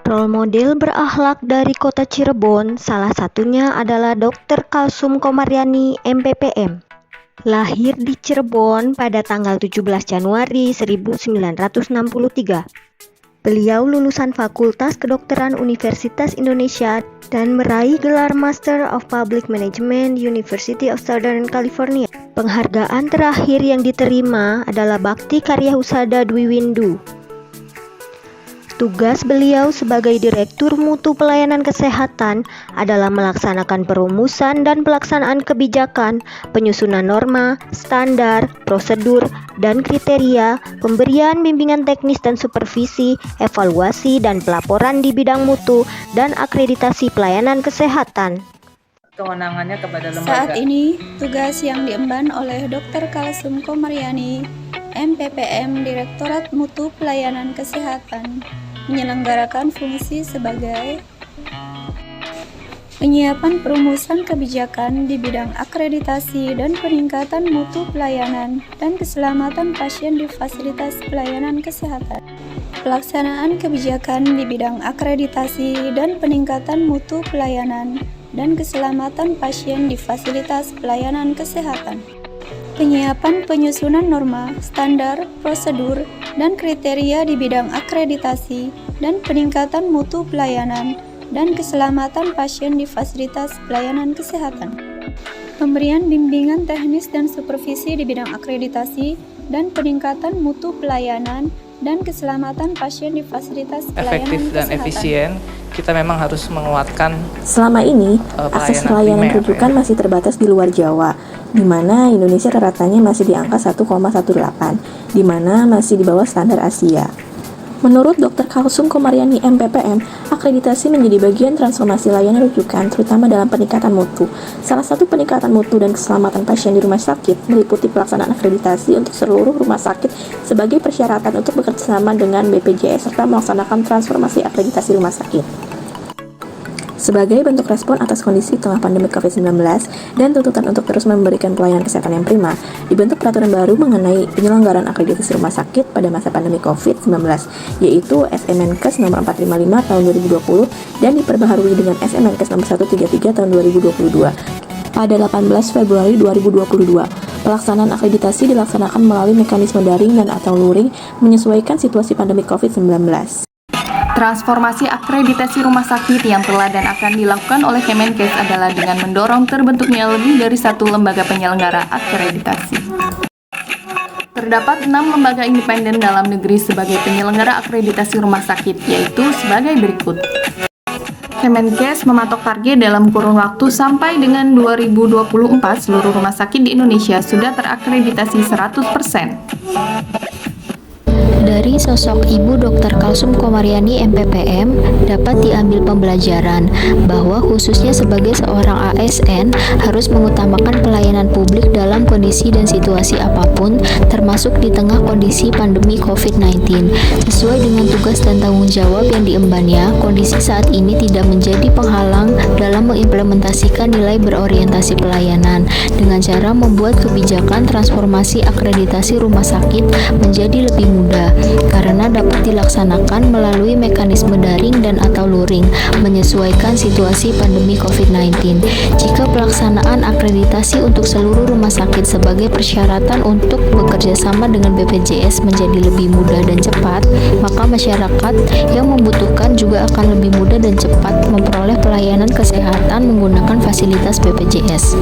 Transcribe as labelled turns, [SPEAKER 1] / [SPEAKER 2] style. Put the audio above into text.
[SPEAKER 1] Role model berakhlak dari kota Cirebon, salah satunya adalah Dr. Kalsum Komaryani, MPPM. Lahir di Cirebon pada tanggal 17 Januari 1963. Beliau lulusan Fakultas Kedokteran Universitas Indonesia dan meraih gelar Master of Public Management University of Southern California. Penghargaan terakhir yang diterima adalah Bakti Karya Husada Dwi Windu. Tugas beliau sebagai Direktur Mutu Pelayanan Kesehatan adalah melaksanakan perumusan dan pelaksanaan kebijakan, penyusunan norma, standar, prosedur, dan kriteria, pemberian bimbingan teknis dan supervisi, evaluasi dan pelaporan di bidang mutu dan akreditasi pelayanan kesehatan.
[SPEAKER 2] Kewenangannya kepada lembaga.
[SPEAKER 3] Saat ini, tugas yang diemban oleh Dr. Kalsum Komaryani, MPPM Direktorat Mutu Pelayanan Kesehatan, menyelenggarakan fungsi sebagai penyiapan perumusan kebijakan di bidang akreditasi dan peningkatan mutu pelayanan dan keselamatan pasien di fasilitas pelayanan kesehatan. Pelaksanaan kebijakan di bidang akreditasi dan peningkatan mutu pelayanan dan keselamatan pasien di fasilitas pelayanan kesehatan. Penyiapan penyusunan norma, standar, prosedur, dan kriteria di bidang akreditasi dan peningkatan mutu pelayanan dan keselamatan pasien di fasilitas pelayanan kesehatan. Pemberian bimbingan teknis dan supervisi di bidang akreditasi dan peningkatan mutu pelayanan dan keselamatan pasien di fasilitas pelayanan
[SPEAKER 2] Efektif dan
[SPEAKER 3] kesehatan.
[SPEAKER 2] efisien, kita memang harus menguatkan.
[SPEAKER 4] Selama ini, akses layanan rujukan masih terbatas di luar Jawa, di mana Indonesia ratanya masih di angka 1,18, di mana masih di bawah standar Asia. Menurut Dr. Kalsum Komaryani, MPPM, akreditasi menjadi bagian transformasi layanan rujukan, terutama dalam peningkatan mutu. Salah satu peningkatan mutu dan keselamatan pasien di rumah sakit meliputi pelaksanaan akreditasi untuk seluruh rumah sakit sebagai persyaratan untuk bekerjasama dengan BPJS serta melaksanakan transformasi akreditasi rumah sakit. Sebagai bentuk respon atas kondisi tengah pandemi COVID-19 dan tuntutan untuk terus memberikan pelayanan kesehatan yang prima, dibentuk peraturan baru mengenai penyelenggaraan akreditasi rumah sakit pada masa pandemi COVID-19, yaitu SMNKes nomor 455 tahun 2020 dan diperbaharui dengan SMNKes nomor 133 tahun 2022. Pada 18 Februari 2022, pelaksanaan akreditasi dilaksanakan melalui mekanisme daring dan atau luring menyesuaikan situasi pandemi COVID-19.
[SPEAKER 5] Transformasi akreditasi rumah sakit yang telah dan akan dilakukan oleh Kemenkes adalah dengan mendorong terbentuknya lebih dari satu lembaga penyelenggara akreditasi. Terdapat 6 lembaga independen dalam negeri sebagai penyelenggara akreditasi rumah sakit, yaitu sebagai berikut. Kemenkes mematok target dalam kurun waktu sampai dengan 2024 seluruh rumah sakit di Indonesia sudah terakreditasi 100%.
[SPEAKER 6] Dari sosok Ibu Dr. Kalsum Komaryani, MPPM, dapat diambil pembelajaran bahwa khususnya sebagai seorang ASN harus mengutamakan pelayanan publik dalam kondisi dan situasi apapun, termasuk di tengah kondisi pandemi COVID-19. Sesuai dengan tugas dan tanggung jawab yang diembannya, kondisi saat ini tidak menjadi penghalang dalam mengimplementasikan nilai berorientasi pelayanan dengan cara membuat kebijakan transformasi akreditasi rumah sakit menjadi lebih mudah, karena dapat dilaksanakan melalui mekanisme daring dan atau luring menyesuaikan situasi pandemi COVID-19. Jika pelaksanaan akreditasi untuk seluruh rumah sakit sebagai persyaratan untuk bekerja sama dengan BPJS menjadi lebih mudah dan cepat, maka masyarakat yang membutuhkan juga akan lebih mudah dan cepat memperoleh pelayanan kesehatan menggunakan fasilitas BPJS.